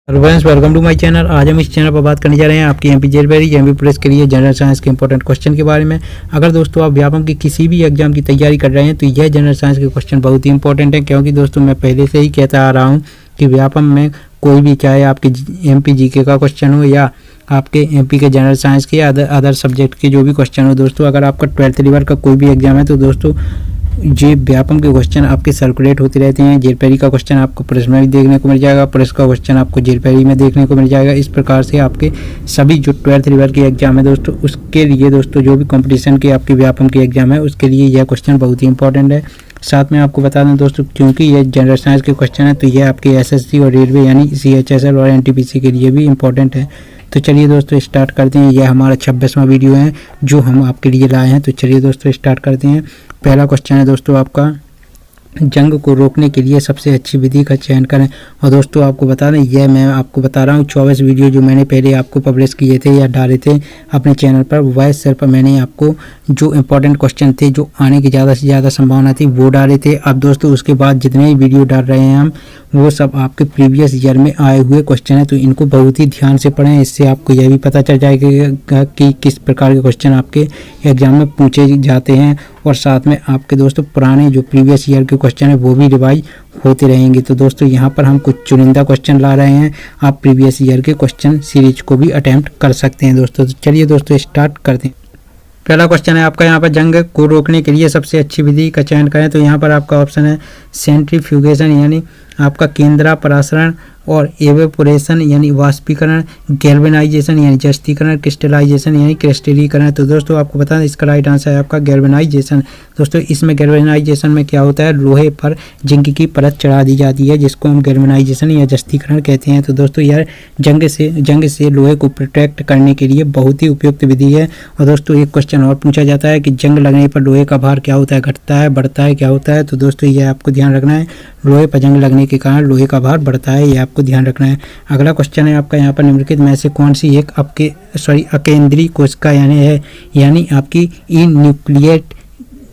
Hello friends, welcome to my channel. आज हम इस चैनल पर बात करने जा रहे हैं आपकी एमपी जेईई एमपी पुलिस के लिए जनरल साइंस के इंपॉर्टेंट क्वेश्चन के बारे में। अगर दोस्तों आप व्यापम की किसी भी एग्जाम की तैयारी कर रहे हैं तो यह जनरल साइंस के क्वेश्चन बहुत ही इंपॉर्टेंट है, क्योंकि दोस्तों मैं पहले से ही कहता आ रहा हूँ कि व्यापम में कोई भी, चाहे आपके एमपी जीके का क्वेश्चन हो या आपके एमपी के जनरल साइंस के या अदर सब्जेक्ट के जो भी क्वेश्चन हो दोस्तों, अगर आपका 12th लेवल का कोई भी एग्जाम है तो दोस्तों ये व्यापम के क्वेश्चन आपके सर्कुलेट होते रहते हैं। जेईई का क्वेश्चन आपको पुलिस में भी देखने को मिल जाएगा, पुलिस का क्वेश्चन आपको जेईई में देखने को मिल जाएगा। इस प्रकार से आपके सभी जो 12th लेवल के एग्जाम है दोस्तों, उसके लिए दोस्तों जो भी कंपटीशन के आपके व्यापम के एग्जाम है उसके लिए यह क्वेश्चन बहुत ही इंपॉर्टेंट है। साथ में आपको बता दें दोस्तों, क्योंकि ये जनरल साइंस के क्वेश्चन है तो ये आपके एसएससी और रेलवे यानी CHSL और एनटीपीसी के लिए भी इंपॉर्टेंट है। तो चलिए दोस्तों स्टार्ट करते हैं। यह हमारा 26वां वीडियो है जो हम आपके लिए लाए हैं। तो चलिए दोस्तों स्टार्ट करते हैं। पहला क्वेश्चन है दोस्तों आपका, जंग को रोकने के लिए सबसे अच्छी विधि का चयन करें। और दोस्तों आपको बता दें, यह मैं आपको बता रहा हूँ 24 वीडियो जो मैंने पहले आपको पब्लिश किए थे या डाले थे अपने चैनल पर, वह सिर्फ मैंने आपको जो इंपॉर्टेंट क्वेश्चन थे जो आने की ज़्यादा से ज़्यादा संभावना थी वो डाले थे। अब दोस्तों उसके बाद जितने भी वीडियो डाल रहे हैं हम, वो सब आपके प्रीवियस ईयर में आए हुए क्वेश्चन है, तो इनको बहुत ही ध्यान से पढ़ें। इससे आपको यह भी पता चल जाएगा कि किस प्रकार के क्वेश्चन आपके एग्जाम में पूछे जाते हैं, और साथ में आपके दोस्तों पुराने जो प्रीवियस ईयर के क्वेश्चन है वो भी रिवाइज होते रहेंगे। तो दोस्तों यहाँ पर हम कुछ चुनिंदा क्वेश्चन ला रहे हैं, आप प्रीवियस ईयर के क्वेश्चन सीरीज को भी अटेम्प्ट कर सकते हैं दोस्तों। तो चलिए दोस्तों स्टार्ट करते हैं। पहला क्वेश्चन है आपका यहाँ पर, जंग को रोकने के लिए सबसे अच्छी विधि का चयन करें। तो यहाँ पर आपका ऑप्शन है सेंट्रीफ्यूगेशन यानी आपका केंद्रापसारण, और एवेपोरेशन यानी वाष्पीकरण, गैल्वेनाइजेशन यानी जस्तीकरण, क्रिस्टलाइजेशन यानी क्रिस्टलीकरण। तो दोस्तों आपको बता दें इसका राइट आंसर है आपका गैल्वेनाइजेशन। दोस्तों इसमें गैल्वेनाइजेशन में क्या होता है, लोहे पर जिंक की परत चढ़ा दी जाती है जिसको हम गैल्वेनाइजेशन या जस्तीकरण कहते हैं। तो दोस्तों यार जंग से लोहे को प्रोटेक्ट करने के लिए बहुत ही उपयुक्त विधि है। और दोस्तों एक क्वेश्चन और पूछा जाता है कि जंग लगने पर लोहे का भार क्या होता है, घटता है, बढ़ता है, क्या होता है। तो दोस्तों ये आपको ध्यान रखना है, लोहे पर जंग लगने के कारण लोहे का भार बढ़ता है, ये आपको ध्यान रखना है। अगला क्वेश्चन है आपका यहाँ पर, निम्नलिखित में से कौन सी एक अकेंद्रीय कोशिका यानी आपकी न्यूक्लिएट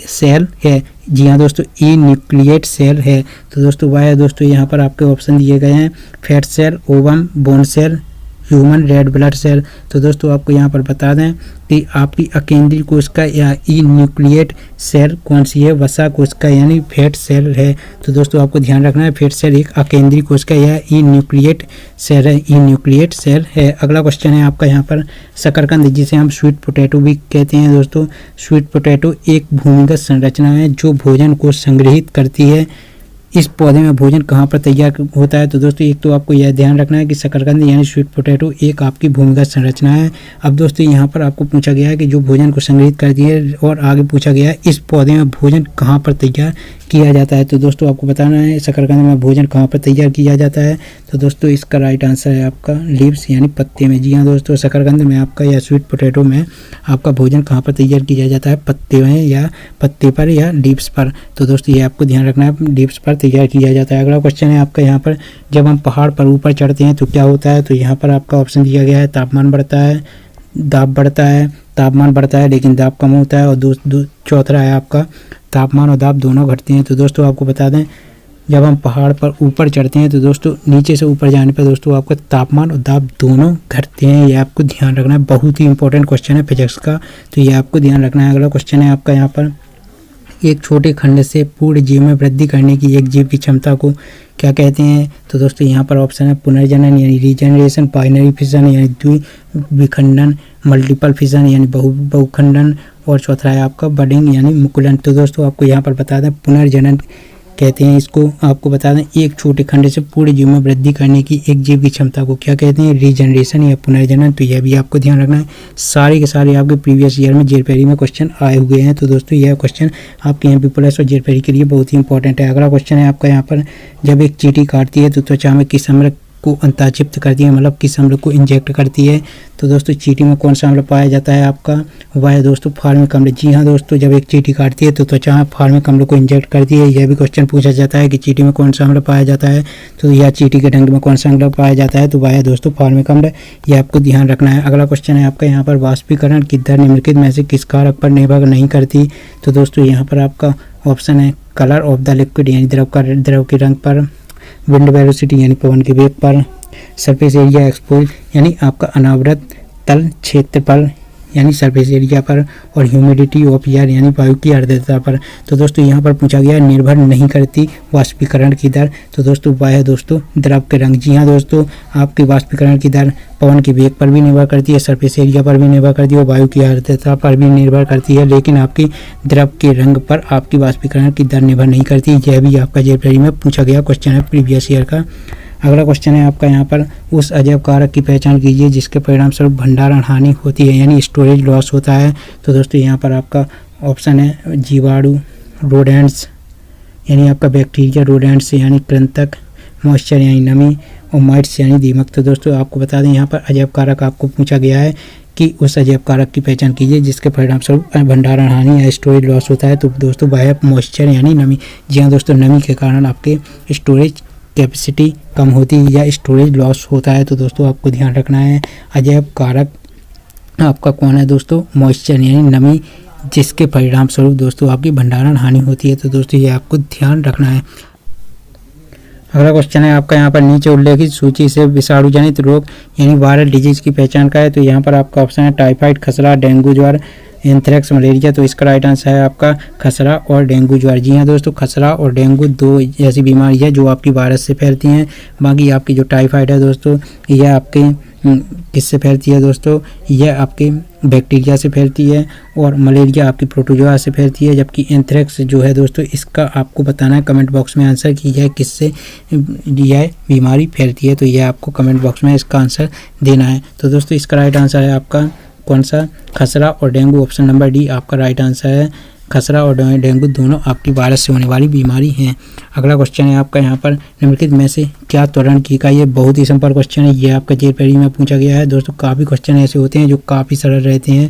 सेल है। जी हाँ दोस्तों, न्यूक्लिएट सेल है। तो दोस्तों वह है दोस्तों यहाँ पर आपके ऑप्शन दिए गए हैं, fat cell, ovum, bone cell, human red blood cell. तो दोस्तों आपको यहाँ पर बता दें कि आपकी अकेंद्रीय कोशिका या न्यूक्लिएट सेल कौन सी है, वसा कोशिका यानी फैट सेल है। तो दोस्तों आपको ध्यान रखना है, फैट सेल एक अकेंद्रीय कोशिका या न्यूक्लिएट सेल है, न्यूक्लिएट सेल है। अगला क्वेश्चन है आपका यहाँ पर, शकरकंद जिसे हम स्वीट पोटैटो भी कहते हैं दोस्तों, स्वीट पोटैटो एक भूमिगत संरचना है जो भोजन को संग्रहित करती है। इस पौधे में भोजन कहाँ पर तैयार होता है। तो दोस्तों एक तो आपको यह ध्यान रखना है कि शकरकंद यानी स्वीट पोटैटो एक आपकी भूमिगत संरचना है। अब दोस्तों यहाँ पर आपको पूछा गया है कि जो भोजन को संग्रहित करती है, और आगे पूछा गया है इस पौधे में भोजन कहाँ पर तैयार किया जाता है। तो दोस्तों आपको बताना है शकरकंद में भोजन कहाँ पर तैयार किया जाता है। तो दोस्तों इसका राइट आंसर है आपका लीव्स यानी पत्ते में। जी हाँ दोस्तों, शकरकंद में आपका या स्वीट पोटैटो में आपका भोजन कहाँ पर तैयार किया जाता है, पत्ते में या पत्ते पर या लीव्स पर। तो दोस्तों ये आपको ध्यान रखना है, लीव्स पर तैयार किया जाता है। अगला क्वेश्चन है आपका यहाँ पर, जब हम पहाड़ पर ऊपर चढ़ते हैं तो क्या होता है। तो यहाँ पर आपका ऑप्शन दिया गया है, तापमान बढ़ता है, दाब बढ़ता है, तापमान बढ़ता है लेकिन दाब कम होता है, और चौथा है आपका तापमान और दाब दोनों घटते हैं। तो दोस्तों आपको बता दें, जब हम पहाड़ पर ऊपर चढ़ते हैं तो दोस्तों नीचे से ऊपर जाने पर दोस्तों आपका तापमान और दाब दोनों घटते हैं। ये आपको ध्यान रखना है, बहुत ही इंपॉर्टेंट क्वेश्चन है फिजिक्स का, तो ये आपको ध्यान रखना है। अगला क्वेश्चन है आपका यहाँ पर, एक छोटे खंड से पूर्ण जीव में वृद्धि करने की एक जीव की क्षमता को क्या कहते हैं। तो दोस्तों यहाँ पर ऑप्शन है पुनर्जनन यानी रीजनरेशन, बाइनरी फिशन यानी द्विविखंडन, मल्टीपल फिशन यानी बहुखंडन, और चौथा है आपका बडिंग यानी मुकुलन। तो दोस्तों आपको यहाँ पर बता दें पुनर्जनन कहते हैं इसको। आपको बता दें एक छोटे खंड से पूरे जीव में वृद्धि करने की एक जीव की क्षमता को क्या कहते हैं, रीजनरेशन या पुनर्जनन। तो यह भी आपको ध्यान रखना है, सारे के सारे आपके प्रीवियस ईयर में जेईई में क्वेश्चन आए हुए हैं। तो दोस्तों यह क्वेश्चन आपके एमपी पुलिस और जेईई के लिए बहुत ही इंपॉर्टेंट है। अगला क्वेश्चन है आपका यहाँ पर, जब एक चींटी काटती है तो त्वचा में किस अम्ल को अंतःक्षिप्त करती है, मतलब किस अम्ल को इंजेक्ट करती है। तो दोस्तों चींटी में कौन सा अम्ल पाया जाता है आपका, वह है दोस्तों फार्मिक अम्ल। जी हाँ दोस्तों, जब एक चींटी काटती है तो त्वचा फार्मिक अम्ल को इंजेक्ट करती है। यह भी क्वेश्चन पूछा जाता है कि चींटी में कौन सा अम्ल पाया जाता है, तो यह चींटी के डंक में कौन सा अम्ल पाया जाता है, तो वह है दोस्तों फार्मिक अम्ल। यह आपको ध्यान रखना है। अगला क्वेश्चन है आपका यहाँ पर, वाष्पीकरण की दर निम्नलिखित में से किस कारक पर निर्भर नहीं करती। तो दोस्तों यहाँ पर आपका ऑप्शन है कलर ऑफ द लिक्विड यानी द्रव के रंग पर, विंड वेलोसिटी यानी पवन के वेग पर, सरफेस एरिया एक्सपोज यानी आपका अनावृत तल क्षेत्रफल यानी सरफेस एरिया पर, और ह्यूमिडिटी ऑफ एयर यानी वायु की आर्द्रता पर। तो दोस्तों यहाँ पर पूछा गया निर्भर नहीं करती वाष्पीकरण की दर। तो दोस्तों वह है दोस्तों द्रव के रंग। जी हाँ दोस्तों, आपकी वाष्पीकरण की दर पवन के वेग पर भी निर्भर करती है, सरफेस एरिया पर भी निर्भर करती है और वायु की आर्द्रता पर भी निर्भर करती है, लेकिन आपकी द्रव के रंग पर आपकी वाष्पीकरण की दर निर्भर नहीं करती। यह भी आपका जेईई में पूछा गया क्वेश्चन है प्रीवियस ईयर का। अगला क्वेश्चन है आपका यहाँ पर, उस अजैव कारक की पहचान कीजिए जिसके परिणाम स्वरूप भंडारण हानि होती है यानी स्टोरेज लॉस होता है। तो दोस्तों यहाँ पर आपका ऑप्शन है जीवाणु, रोडेंट्स यानी आपका बैक्टीरिया, रोडेंट्स यानी कृंतक, मॉइस्चर यानी नमी और माइट्स यानी दीमक। तो दोस्तों आपको बता दें यहाँ पर अजैव कारक आपको पूछा गया है कि उस अजैव कारक की पहचान कीजिए जिसके परिणाम स्वरूप भंडारण हानि या स्टोरेज लॉस होता है। तो दोस्तों वह है मॉइस्चर यानी नमी। जी हाँ दोस्तों, नमी के कारण आपके स्टोरेज कैपेसिटी कम होती है या स्टोरेज लॉस होता है। तो दोस्तों आपको ध्यान रखना है अजैव कारक आपका कौन है दोस्तों, मॉइस्चर यानी नमी, जिसके परिणाम स्वरूप दोस्तों आपकी भंडारण हानि होती है। तो दोस्तों ये आपको ध्यान रखना है। अगला क्वेश्चन है आपका यहाँ पर, नीचे उल्लेखित सूची से विषाणु जनित रोग यानी वायरल डिजीज की पहचान का है। तो यहाँ पर आपका ऑप्शन है टाइफाइड, खसरा, डेंगू ज्वर, एंथ्रेक्स, मलेरिया। तो इसका राइट आंसर है आपका खसरा और डेंगू ज्वर। जी हाँ दोस्तों, खसरा और डेंगू दो ऐसी बीमारी है जो आपकी वायरस से फैलती हैं। बाकी आपकी जो टाइफाइड है दोस्तों, यह आपके किससे फैलती है दोस्तों, यह आपके बैक्टीरिया से फैलती है, और मलेरिया आपकी प्रोटोजोआ से फैलती है। जबकि एंथ्रेक्स जो है दोस्तों, इसका आपको बताना है कमेंट बॉक्स में आंसर कि यह किससे यह बीमारी फैलती है। तो यह आपको कमेंट बॉक्स में इसका आंसर देना है। तो दोस्तों इसका राइट आंसर है आपका कौन सा, खसरा और डेंगू। ऑप्शन नंबर डी आपका राइट आंसर है। खसरा और डेंगू दोनों आपकी वायरस से होने वाली बीमारी हैं। अगला क्वेश्चन है आपका यहाँ पर, निम्नलिखित में से क्या त्वरण की इकाई है। बहुत ही सिंपल क्वेश्चन है, ये आपका जेईई में पूछा गया है। दोस्तों काफ़ी क्वेश्चन ऐसे होते हैं जो काफ़ी सरल रहते हैं।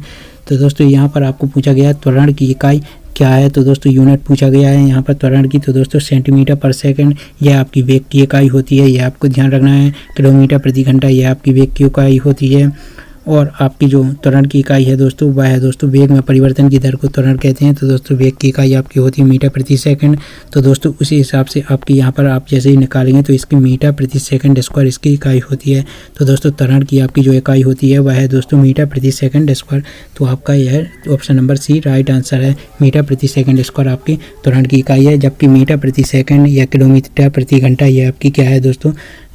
तो दोस्तों यहाँ पर आपको पूछा गया है त्वरण की इकाई क्या है। तो दोस्तों यूनिट पूछा गया है यहाँ पर त्वरण की। तो दोस्तों सेंटीमीटर पर सेकंड यह आपकी वेग की इकाई होती है, यह आपको ध्यान रखना है। किलोमीटर प्रति घंटा यह आपकी वेग की इकाई होती है, और आपकी जो त्वरण की इकाई है दोस्तों, वह है दोस्तों वेग में परिवर्तन की दर को त्वरण कहते हैं। तो दोस्तों वेग की इकाई आपकी होती है मीटर प्रति सेकंड। तो दोस्तों उसी हिसाब से आपकी यहाँ पर आप जैसे ही निकालेंगे तो इसकी मीटर प्रति सेकंड स्क्वायर इसकी इकाई होती है। तो दोस्तों त्वरण की आपकी जो इकाई होती है वह है दोस्तों मीटर प्रति सेकंड स्क्वायर। तो आपका यह option number C right answer है। मीटर प्रति सेकंड स्क्वायर आपकी त्वरण की इकाई है, जबकि मीटर प्रति सेकंड या किलोमीटर प्रति घंटा यह आपकी क्या है दोस्तों,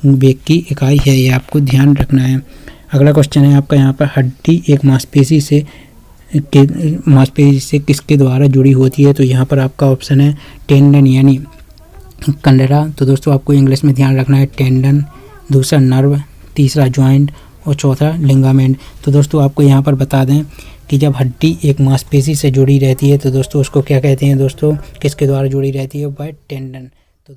वेग की इकाई है। यह आपको ध्यान रखना है। अगला क्वेश्चन है आपका यहाँ पर, हड्डी एक मांसपेशी से किसके द्वारा जुड़ी होती है। तो यहाँ पर आपका ऑप्शन है टेंडन यानी कंडरा। तो दोस्तों आपको इंग्लिश में ध्यान रखना है टेंडन, दूसरा नर्व, तीसरा जॉइंट और चौथा लिगामेंट। तो दोस्तों आपको यहाँ पर बता दें कि जब हड्डी एक मांसपेशी से जुड़ी रहती है तो दोस्तों उसको क्या कहते हैं दोस्तों, किसके द्वारा जुड़ी रहती है, वह टेंडन। तो